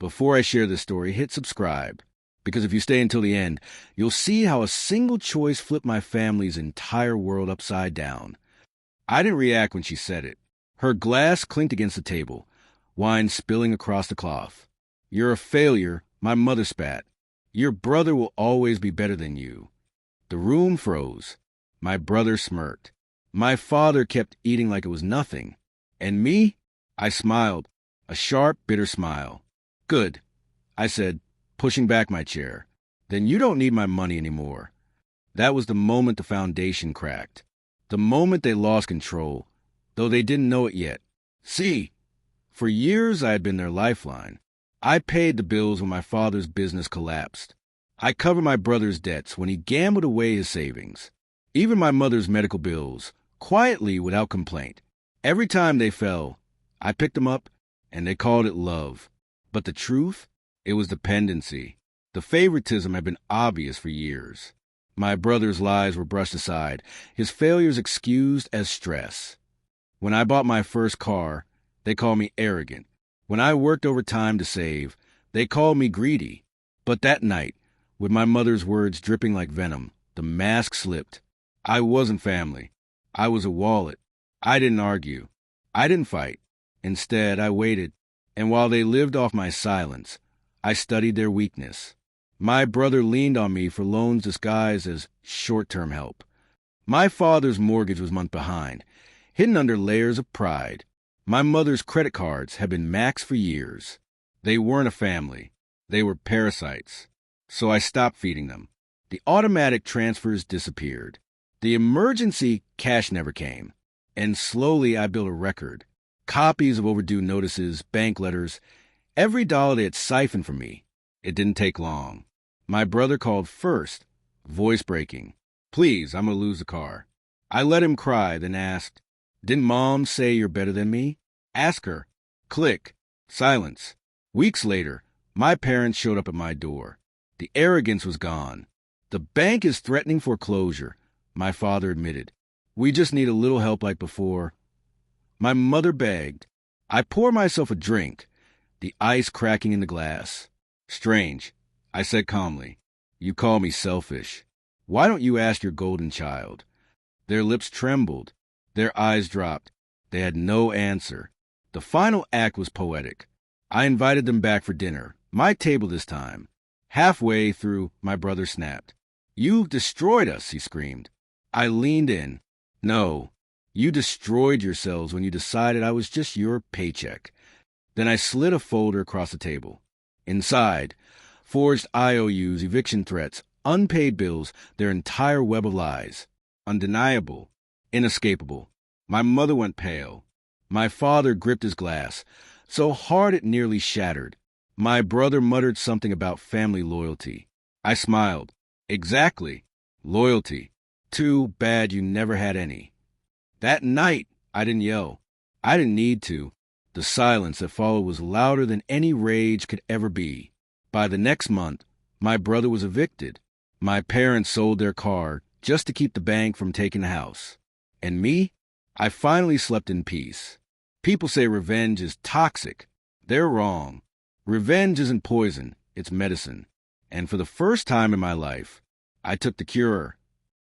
Before I share this story, hit subscribe, because if you stay until the end, you'll see how a single choice flipped my family's entire world upside down. I didn't react when she said it. Her glass clinked against the table, wine spilling across the cloth. "You're a failure," my mother spat. "Your brother will always be better than you." The room froze. My brother smirked. My father kept eating like it was nothing. And me? I smiled, a sharp, bitter smile. "Good," I said, pushing back my chair. "Then you don't need my money anymore." That was the moment the foundation cracked. The moment they lost control, though they didn't know it yet. See, for years I had been their lifeline. I paid the bills when my father's business collapsed. I covered my brother's debts when he gambled away his savings. Even my mother's medical bills, quietly without complaint. Every time they fell, I picked them up, and they called it love. But the truth? It was dependency. The favoritism had been obvious for years. My brother's lies were brushed aside, his failures excused as stress. When I bought my first car, they called me arrogant. When I worked overtime to save, they called me greedy. But that night, with my mother's words dripping like venom, the mask slipped. I wasn't family. I was a wallet. I didn't argue. I didn't fight. Instead, I waited. And while they lived off my silence, I studied their weakness. My brother leaned on me for loans disguised as short-term help. My father's mortgage was months behind, hidden under layers of pride. My mother's credit cards had been maxed for years. They weren't a family. They were parasites. So I stopped feeding them. The automatic transfers disappeared. The emergency cash never came. And slowly I built a record. Copies of overdue notices, bank letters, every dollar they had siphoned from me. It didn't take long. My brother called first, voice breaking. "Please, I'm going to lose the car." I let him cry, then asked, "Didn't Mom say you're better than me? Ask her." Click. Silence. Weeks later, my parents showed up at my door. The arrogance was gone. "The bank is threatening foreclosure," my father admitted. "We just need a little help like before." My mother begged. I poured myself a drink, the ice cracking in the glass. "Strange," I said calmly. "You call me selfish. Why don't you ask your golden child?" Their lips trembled. Their eyes dropped. They had no answer. The final act was poetic. I invited them back for dinner, my table this time. Halfway through, my brother snapped. "You destroyed us," he screamed. I leaned in. "No, you destroyed yourselves when you decided I was just your paycheck." Then I slid a folder across the table. Inside, forged IOUs, eviction threats, unpaid bills, their entire web of lies. Undeniable, inescapable. My mother went pale. My father gripped his glass, so hard it nearly shattered. My brother muttered something about family loyalty. I smiled. Exactly. Loyalty. Too bad you never had any. That night, I didn't yell. I didn't need to. The silence that followed was louder than any rage could ever be. By the next month, my brother was evicted. My parents sold their car just to keep the bank from taking the house. And me? I finally slept in peace. People say revenge is toxic. They're wrong. Revenge isn't poison, it's medicine. And for the first time in my life, I took the cure.